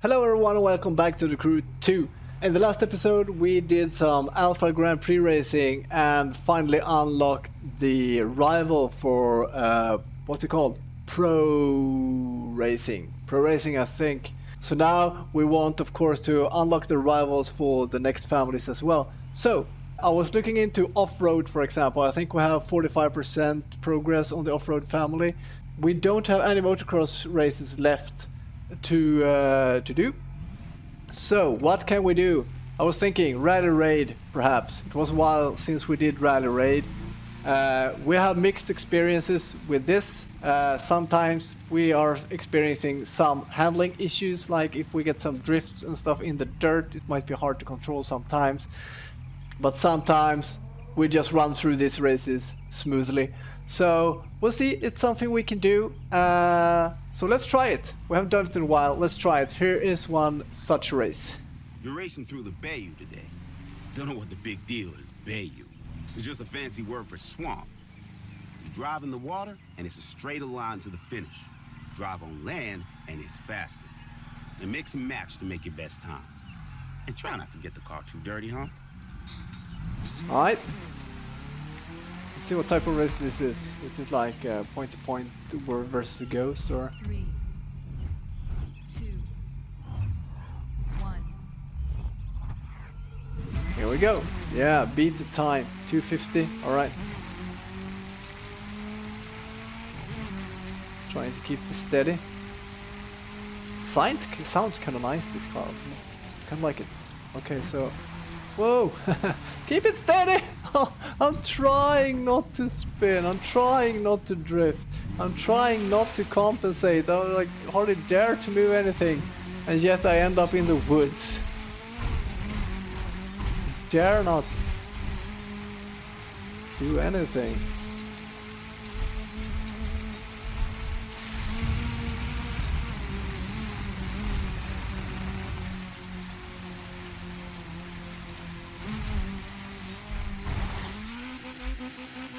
Hello everyone and welcome back to the Crew 2. In the last episode we did some Alpha Grand Prix racing and finally unlocked the rival for, what's it called? Pro Racing I think. So now we want of course to unlock the rivals for the next families as well. So I was looking into Offroad for example. I think we have 45% progress on the Offroad family. We don't have any motocross races left to do. So what can we do? I was thinking rally raid perhaps. It was a while since we did rally raid. We have mixed experiences with this. Sometimes we are experiencing some handling issues, like if we get some drifts and stuff in the dirt, it might be hard to control sometimes. But sometimes we just run through these races smoothly. So we'll see, it's something we can do. So let's try it. We haven't done it in a while. Let's try it. Here is one such race. You're racing through the bayou today. Don't know what the big deal is, bayou. It's just a fancy word for swamp. You drive in the water, and it's a straighter line to the finish. Drive on land, and it's faster. And mix and match to make your best time. And try not to get the car too dirty, huh? Alright. Let's see what type of race this is. Is it like point to point versus a ghost or? 3, 2, 1. Here we go. Yeah, beat the time. 250. Alright. Trying to keep this steady. Sounds kind of nice, this car. Kind of like it. Okay, so. Whoa! Keep it steady! I'm trying not to spin. I'm trying not to drift. I'm trying not to compensate. I like hardly dare to move anything, and yet I end up in the woods. Dare not do anything.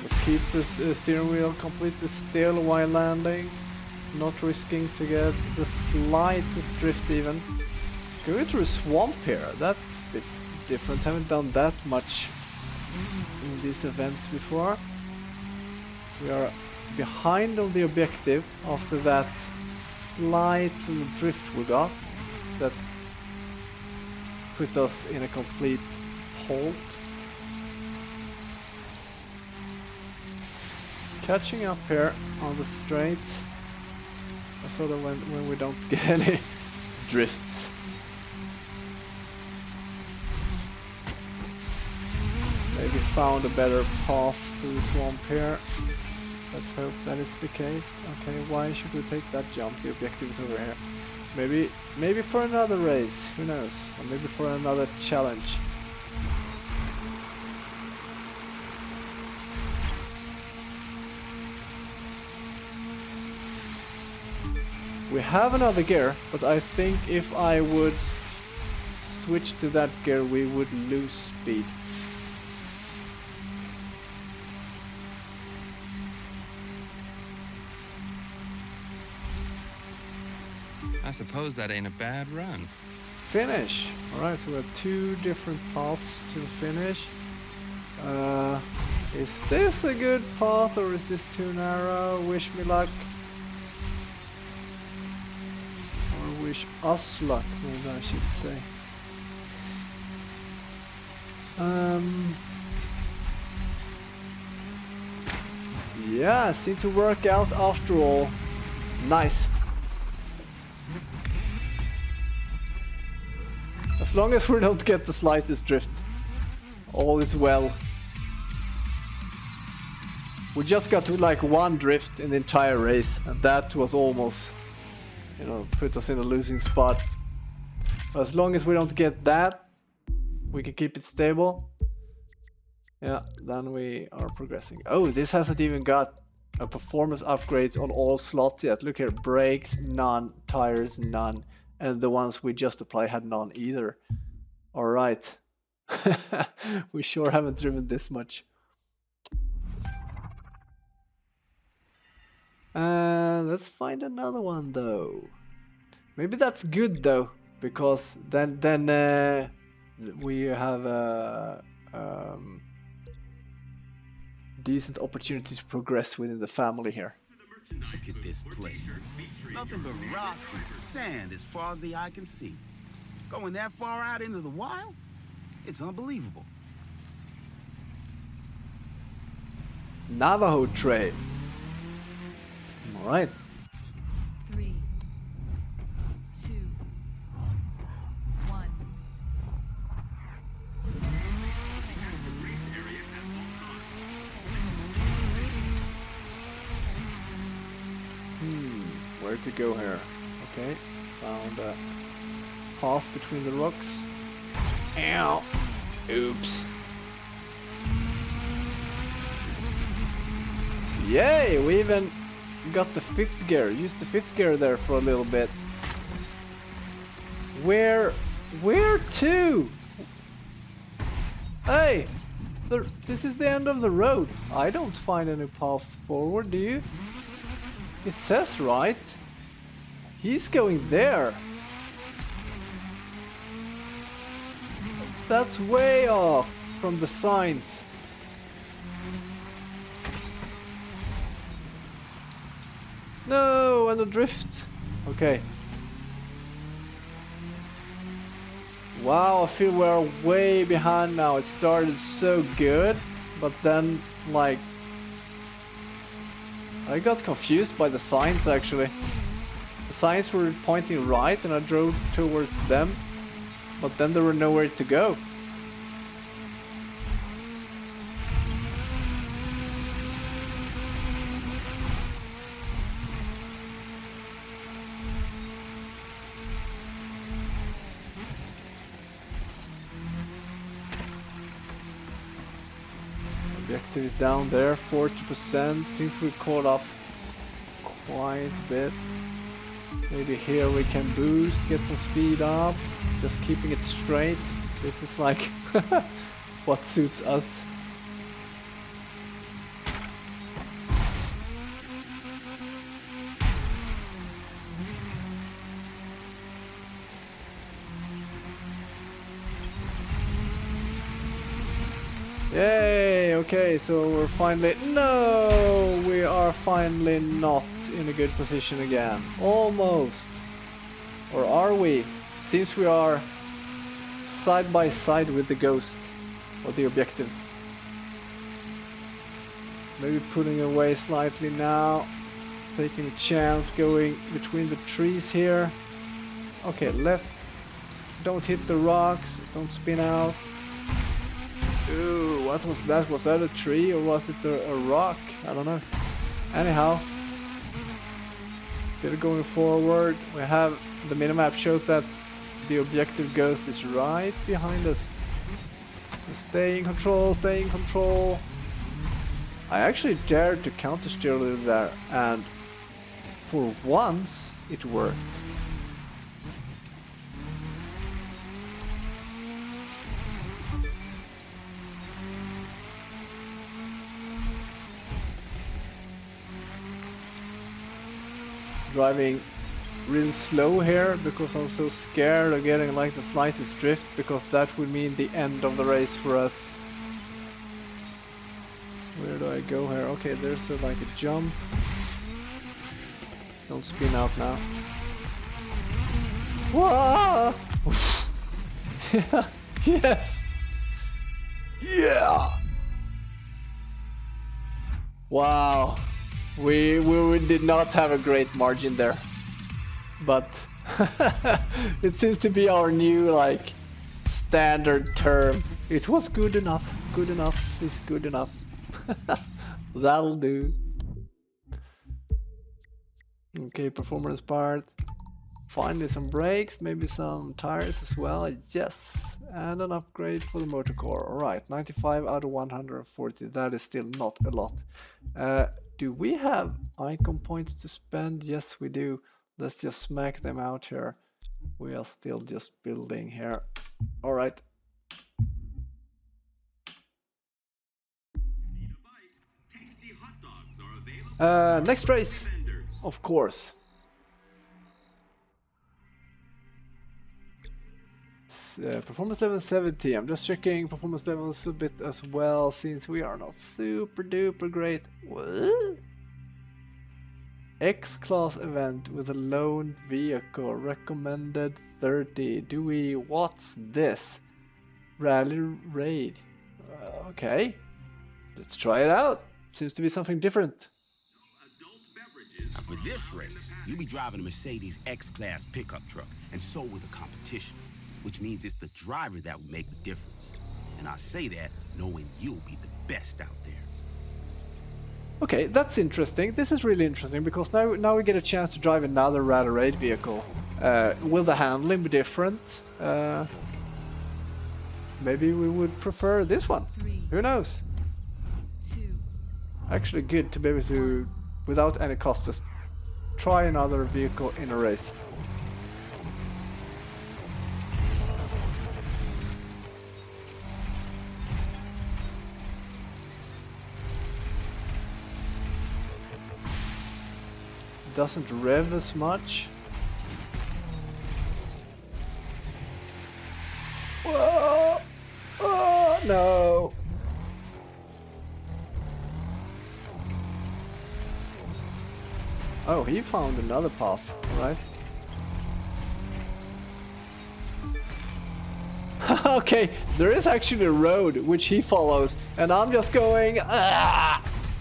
Let's keep this steering wheel completely still while landing, not risking to get the slightest drift even. Going through a swamp here, that's a bit different. Haven't done that much in these events before. We are behind on the objective after that slight little drift we got that put us in a complete halt. Catching up here on the straights, sort of when we don't get any drifts. Maybe found a better path through the swamp here. Let's hope that is the case. Okay, why should we take that jump? The objective is over here. Maybe for another race, who knows? Or maybe for another challenge. We have another gear, but I think if I would switch to that gear we would lose speed. I suppose that ain't a bad run. Finish! Alright, so we have two different paths to the finish. Is this a good path or is this too narrow? Wish me luck. Wish us luck, maybe I should say. Yeah, seemed to work out after all. Nice. As long as we don't get the slightest drift, all is well. We just got to like one drift in the entire race, and that was almost, you know, put us in a losing spot. But as long as we don't get that, we can keep it stable. Yeah, then we are progressing. Oh, this hasn't even got a performance upgrades on all slots yet. Look here, brakes, none, tires, none. And the ones we just applied had none either. Alright. We sure haven't driven this much. Let's find another one though. Maybe that's good though. because then we have a decent opportunity to progress within the family here. Look at this place. Nothing but rocks and sand as far as the eye can see. Going that far out into the wild? It's unbelievable. Navajo Trail. All right. 3, 2, 1. Where to go here? Okay, found a path between the rocks. Ow! Oops. Yay! We even got the 5th gear. Used the 5th gear there for a little bit. Where to? Hey! This is the end of the road. I don't find any path forward, do you? It says right. He's going there. That's way off from the signs. No, and a drift. Okay. Wow, I feel we're way behind now. It started so good, but then, like, I got confused by the signs actually. The signs were pointing right and I drove towards them, but then there were nowhere to go. Objective is down there, 40%. Seems we caught up quite a bit. Maybe here we can boost, get some speed up. Just keeping it straight. This is like what suits us. Yay! Okay, so we're finally... No! We are finally not in a good position again. Almost. Or are we? Seems we are side by side with the ghost. Or the objective. Maybe pulling away slightly now. Taking a chance going between the trees here. Okay, left. Don't hit the rocks. Don't spin out. Ooh, what was that? Was that a tree or was it a rock? I don't know. Anyhow, still going forward. We have the minimap shows that the objective ghost is right behind us. Stay in control, stay in control. I actually dared to counter steer a little there, and for once it worked. Driving real slow here because I'm so scared of getting like the slightest drift, because that would mean the end of the race for us. Where do I go here? Okay, there's like a jump. Don't spin out now. Whoa! Yes! Yeah! Wow! We did not have a great margin there, but it seems to be our new like standard term. It was good enough. Good enough is good enough. That'll do. Okay, performance part. Finally some brakes, maybe some tires as well. Yes, and an upgrade for the motor core. Alright, 95 out of 140. That is still not a lot. Do we have icon points to spend? Yes, we do. Let's just smack them out here. We are still just building here. Alright. Next race, of course. this. Performance level 70. I'm just checking performance levels a bit as well, since we are not super duper great. What? X-class event with a lone vehicle. Recommended 30. Do we... What's this? Rally raid. Okay. Let's try it out. Seems to be something different. Now for this race, you'll be driving a Mercedes X-Class pickup truck, and so will the competition, which means it's the driver that will make the difference. And I say that knowing you'll be the best out there. Okay, that's interesting. This is really interesting because now we get a chance to drive another rally raid vehicle. Will the handling be different? Maybe we would prefer this one. 3, Who knows? 2, Actually good to be able to, without any cost, just try another vehicle in a race. Doesn't rev as much. Whoa! Oh no! Oh, he found another path, right? Okay, there is actually a road which he follows, and I'm just going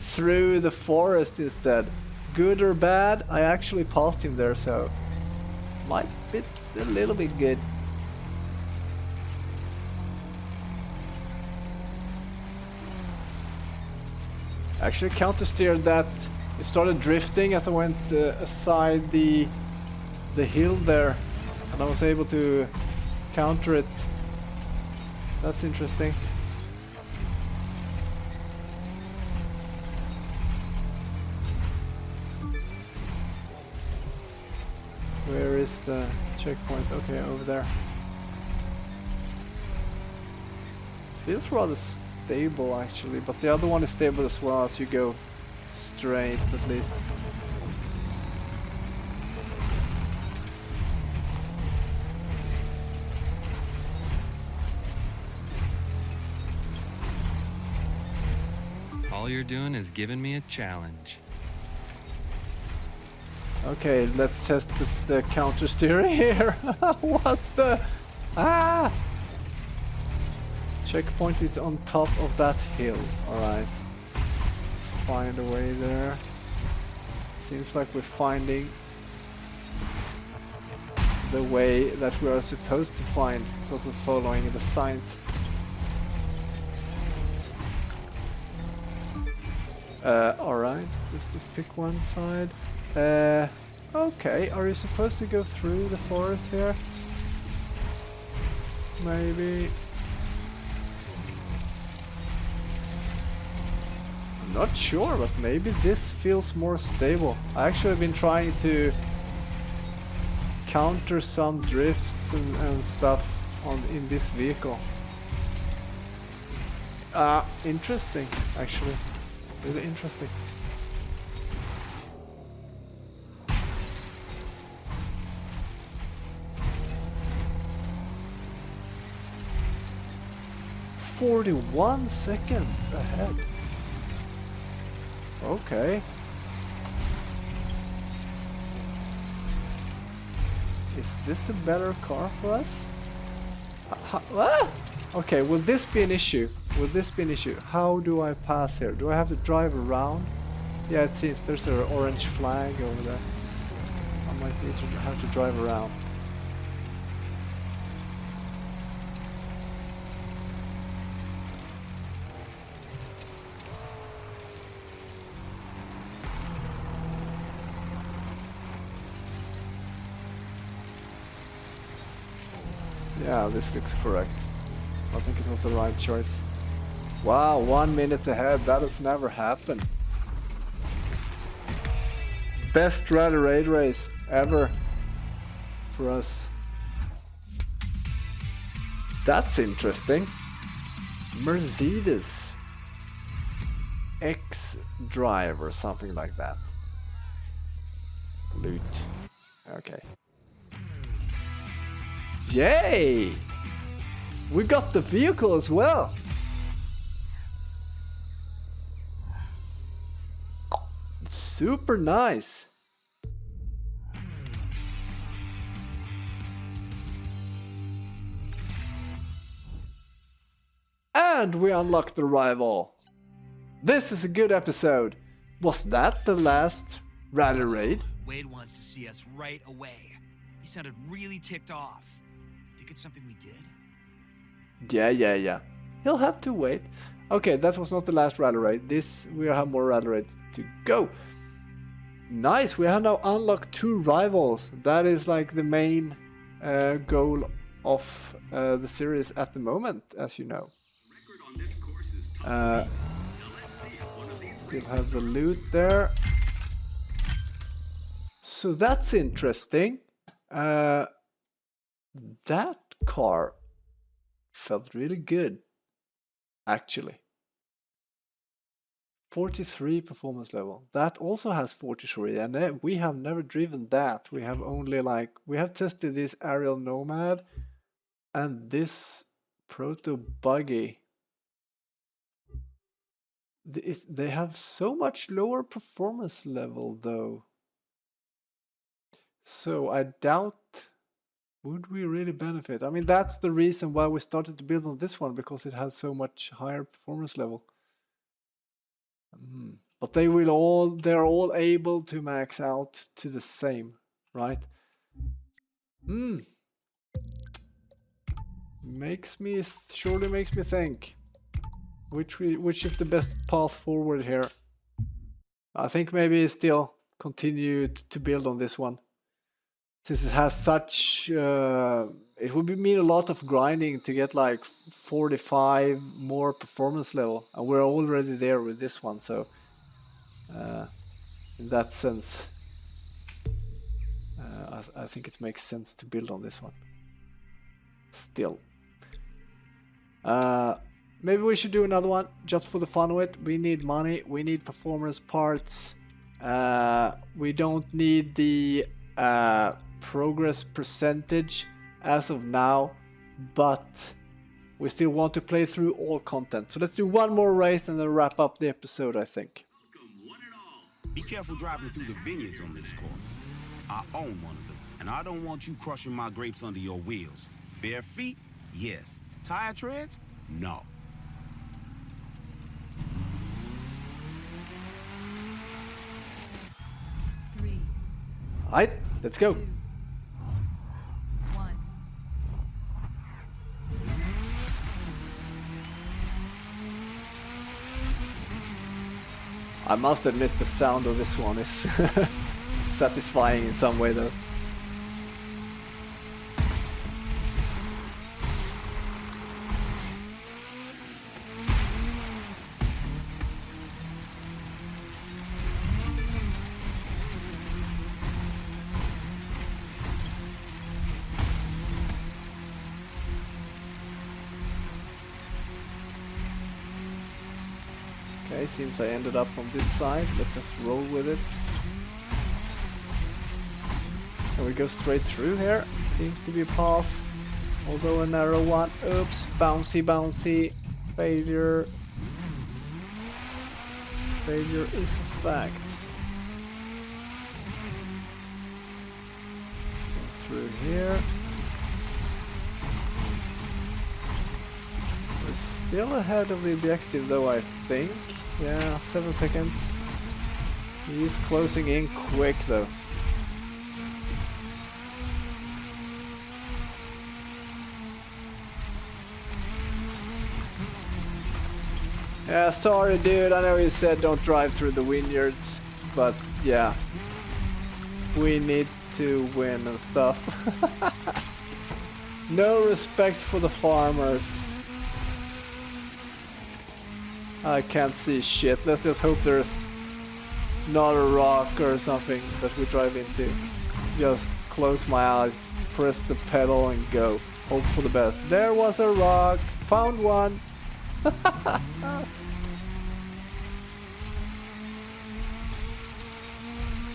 through the forest instead. Good or bad, I actually passed him there, so might be a little bit good. Actually counter-steered that. It started drifting as I went aside the hill there, and I was able to counter it. That's interesting. Where is the checkpoint? Okay, over there. Feels rather stable actually, but the other one is stable as well as you go straight at least. All you're doing is giving me a challenge. Okay, let's test the counter steering here. What the? Ah! Checkpoint is on top of that hill. Alright. Let's find a way there. Seems like we're finding the way that we are supposed to find, because we're following the signs. Alright, let's just pick one side. Okay, are you supposed to go through the forest here? Maybe. I'm not sure, but maybe this feels more stable. I actually have been trying to counter some drifts and stuff in this vehicle. Interesting, actually. Really interesting. "41 seconds ahead." Okay. Is this a better car for us? Okay, will this be an issue? Will this be an issue? How do I pass here? Do I have to drive around? Yeah, it seems there's an orange flag over there. I might need to have to drive around. Yeah, this looks correct. I think it was the right choice. Wow, 1 minute ahead. That has never happened. Best rally raid race ever for us. That's interesting. Mercedes X Drive or something like that. Loot. Okay. Yay! We got the vehicle as well. Super nice. And we unlocked the rival. This is a good episode. Was that the last rally raid? Wade wants to see us right away. He sounded really ticked off. Think it's something we did? Yeah. He'll have to wait. Okay, that was not the last rally raid. We have more rally raids to go. Nice, we have now unlocked 2 rivals. That is like the main goal of the series at the moment, as you know. Still have the loot there. So that's interesting. That car felt really good, actually. 43 performance level. That also has 43, and we have never driven that. We have only we have tested this aerial nomad and this proto buggy. They have so much lower performance level though. So I doubt would we really benefit. I mean, that's the reason why we started to build on this one, because it has so much higher performance level. But they're all able to max out to the same, right? Surely makes me think which is the best path forward here. I think maybe still continue to build on this one, since it has such it would mean a lot of grinding to get like 45 more performance level, and we're already there with this one. So in that sense, I think it makes sense to build on this one still. Maybe we should do another one just for the fun of it. We need money, we need performance parts, we don't need the progress percentage as of now, but we still want to play through all content. So let's do one more race and then wrap up the episode, I think. Be careful driving through the vineyards on this course. I own one of them, and I don't want you crushing my grapes under your wheels. Bare feet? Yes. Tire treads? No. Three, Alright, let's go. 2, 1. I must admit the sound of this one is satisfying in some way though. Okay, seems I ended up on this side. Let's just roll with it. Can we go straight through here? Seems to be a path, although a narrow one. Oops, bouncy. Failure. Failure is a fact. Go through here. We're still ahead of the objective though, I think. Yeah, 7 seconds. He's closing in quick though. Yeah, sorry dude, I know you said don't drive through the vineyards, but yeah. We need to win and stuff. No respect for the farmers. I can't see shit. Let's just hope there's not a rock or something that we drive into. Just close my eyes, press the pedal and go. Hope for the best. There was a rock. Found one.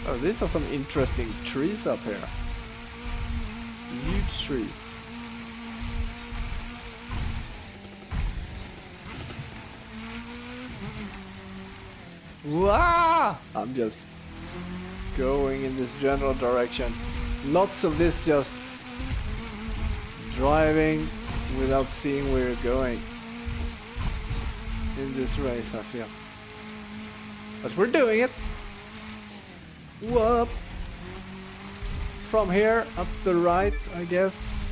Oh, these are some interesting trees up here. Huge trees. Wah! I'm just going in this general direction. Lots of this just driving without seeing where you're going in this race, I feel. But we're doing it. Whoop! From here up the right, I guess.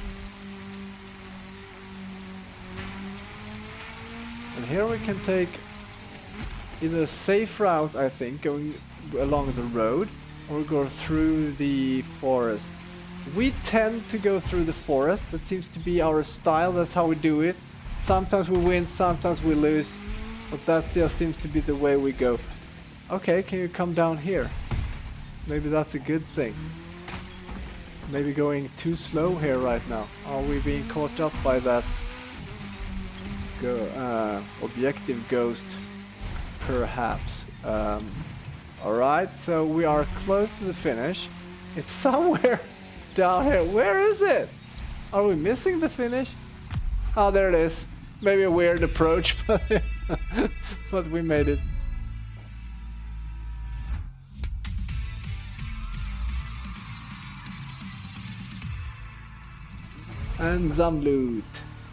And here we can take either a safe route, I think, going along the road, or go through the forest. We tend to go through the forest. That seems to be our style. That's how we do it. Sometimes we win, sometimes we lose, but that just seems to be the way we go. Okay, can you come down here? Maybe that's a good thing. Maybe going too slow here right now. Are we being caught up by that objective ghost? Perhaps. Alright, so we are close to the finish. It's somewhere down here. Where is it? Are we missing the finish? Oh, there it is. Maybe a weird approach, but, but we made it. And some loot.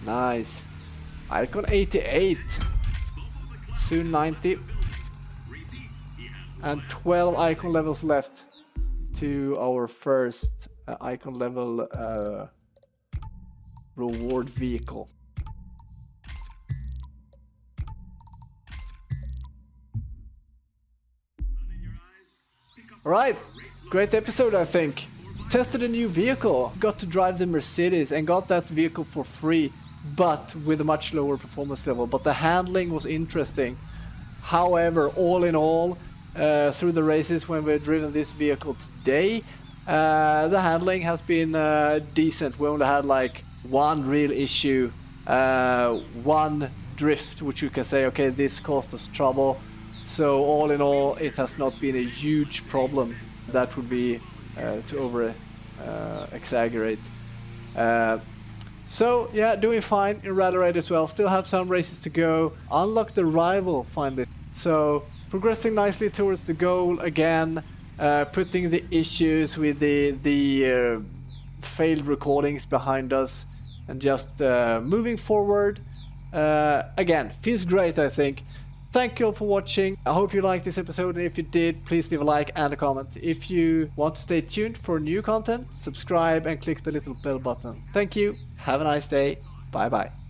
Nice. Icon 88. Soon 90. And 12 icon levels left to our first icon level reward vehicle. Alright, great episode, I think. Tested a new vehicle, got to drive the Mercedes and got that vehicle for free, but with a much lower performance level. But the handling was interesting. However, all in all, through the races when we've driven this vehicle today, the handling has been decent. We only had like one real issue, one drift, which you can say, okay, this caused us trouble. So all in all, it has not been a huge problem. That would be to over exaggerate. So yeah, doing fine in Rally Raid as well. Still have some races to go. Unlock the rival finally. So progressing nicely towards the goal again. Putting the issues with the failed recordings behind us, and just moving forward. Again, feels great, I think. Thank you all for watching. I hope you liked this episode, and if you did, please leave a like and a comment. If you want to stay tuned for new content, subscribe and click the little bell button. Thank you. Have a nice day. Bye bye.